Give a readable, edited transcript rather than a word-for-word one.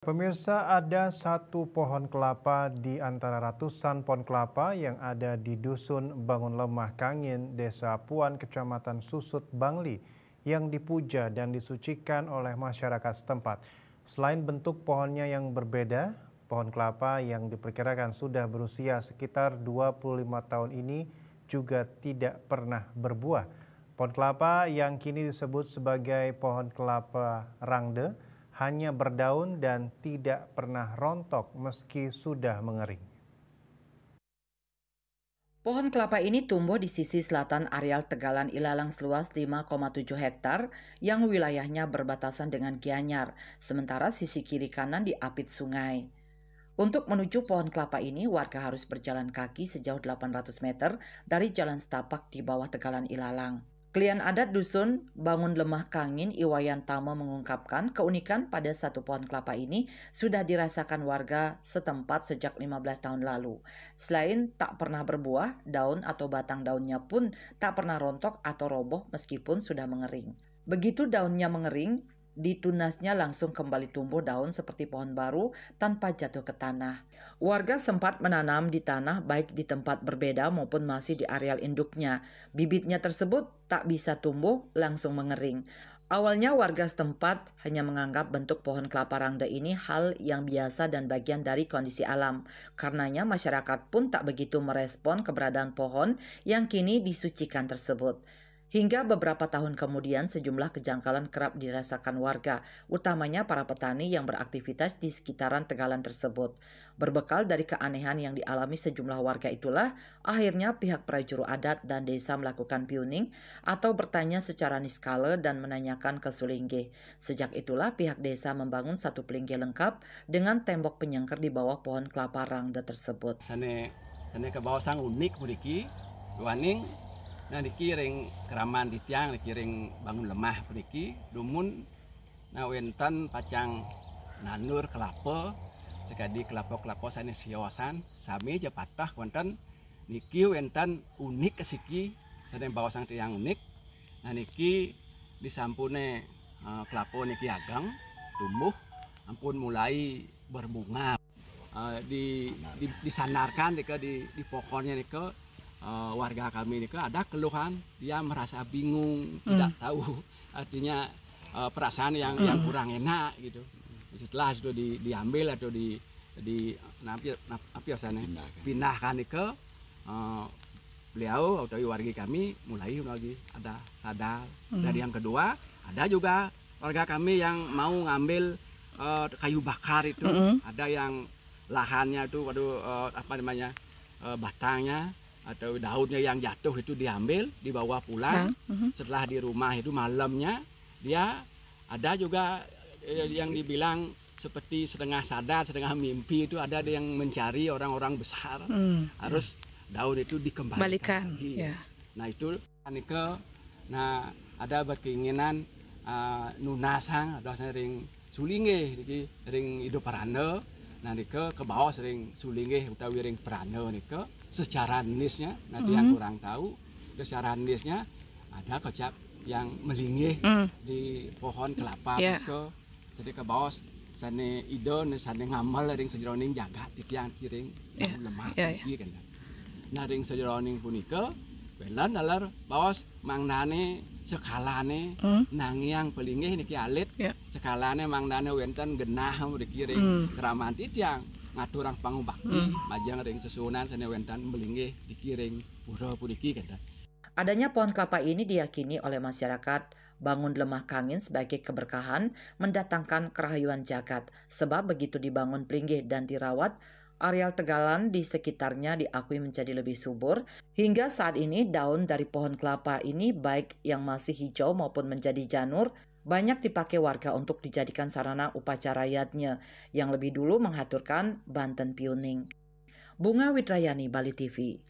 Pemirsa, ada satu pohon kelapa di antara ratusan pohon kelapa yang ada di Dusun Bangun Lemah Kangin, Desa Puan, Kecamatan Susut, Bangli, yang dipuja dan disucikan oleh masyarakat setempat. Selain bentuk pohonnya yang berbeda, pohon kelapa yang diperkirakan sudah berusia sekitar 25 tahun ini juga tidak pernah berbuah. Pohon kelapa yang kini disebut sebagai pohon kelapa rangde hanya berdaun dan tidak pernah rontok meski sudah mengering. Pohon kelapa ini tumbuh di sisi selatan areal Tegalan Ilalang seluas 5,7 hektar yang wilayahnya berbatasan dengan Gianyar, sementara sisi kiri kanan diapit sungai. Untuk menuju pohon kelapa ini, warga harus berjalan kaki sejauh 800 meter dari jalan setapak di bawah Tegalan Ilalang. Klien adat dusun Bangun Lemah Kangin Iwayan Tama mengungkapkan keunikan pada satu pohon kelapa ini sudah dirasakan warga setempat sejak 15 tahun lalu. Selain tak pernah berbuah, daun atau batang daunnya pun tak pernah rontok atau roboh meskipun sudah mengering. Begitu daunnya mengering, ditunasnya langsung kembali tumbuh daun seperti pohon baru tanpa jatuh ke tanah. Warga sempat menanam di tanah baik di tempat berbeda maupun masih di areal induknya. Bibitnya tersebut tak bisa tumbuh, langsung mengering. Awalnya warga setempat hanya menganggap bentuk pohon kelapa rangda ini hal yang biasa dan bagian dari kondisi alam. Karenanya masyarakat pun tak begitu merespon keberadaan pohon yang kini disucikan tersebut. Hingga beberapa tahun kemudian sejumlah kejanggalan kerap dirasakan warga, utamanya para petani yang beraktivitas di sekitaran Tegalan tersebut. Berbekal dari keanehan yang dialami sejumlah warga itulah, akhirnya pihak prajuru adat dan desa melakukan piuning atau bertanya secara niskala dan menanyakan ke Sulingge. Sejak itulah pihak desa membangun satu pelingge lengkap dengan tembok penyengker di bawah pohon kelapa rangda tersebut. Sane ke bawah sang unik mriki waning. Nah niki ring keraman di tiang niki ring bangun lemah mriki dumun nah wenten pacang nanur kelapa sekadi kelapa sane siosan sami je patah wonten niki wenten unik kesiki sane bawah sang tiang unik. Nah niki disampune kelapa niki agang tumbuh ampun mulai berbunga. Disandarkan di pohonnya nika. Warga kami ini ada keluhan, dia merasa bingung, tidak tahu artinya perasaan yang kurang enak gitu. Setelah itu diambil atau pindahkan ke beliau atau warga kami mulai lagi ada sadar. Dan yang kedua ada juga warga kami yang mau ngambil kayu bakar itu, ada yang lahannya itu batangnya atau daunnya yang jatuh itu diambil dibawa pulang. Setelah di rumah itu malamnya dia ada juga yang dibilang seperti setengah sadar setengah mimpi itu ada yang mencari orang-orang besar harus daun itu dikembalikan lagi. Nah itu nah ada berkeinginan nunasang ada sering Sulingge ring hidup paranda. Nah ke bawah sering Sulingge utawi ring paranda nika secara nisnya nanti yang kurang tahu secara nisnya ada kocap yang melinggih di pohon kelapa ke jadi ke bawah sane idon sane ngamal ring sejeroning jagat di tiang kiring lemah iki kan. Nah ring sejeroning punika belan dalar bawas mangnane sekalane nangiang pelinggih niki alit sekalane mangnane wenten genah mriki ring keraman tiang ngaturang pangubakti majang ring sesunan sane wentan melinggih dikiring pura puniki kan. Adanya pohon kelapa ini diyakini oleh masyarakat Bangun Lemah Kangin sebagai keberkahan mendatangkan kerahayuan jagat. Sebab begitu dibangun pelinggih dan dirawat, areal Tegalan di sekitarnya diakui menjadi lebih subur. Hingga saat ini daun dari pohon kelapa ini baik yang masih hijau maupun menjadi janur banyak dipakai warga untuk dijadikan sarana upacara yadnya yang lebih dulu menghaturkan Banten Piuning. Bunga Widrayani, Bali TV.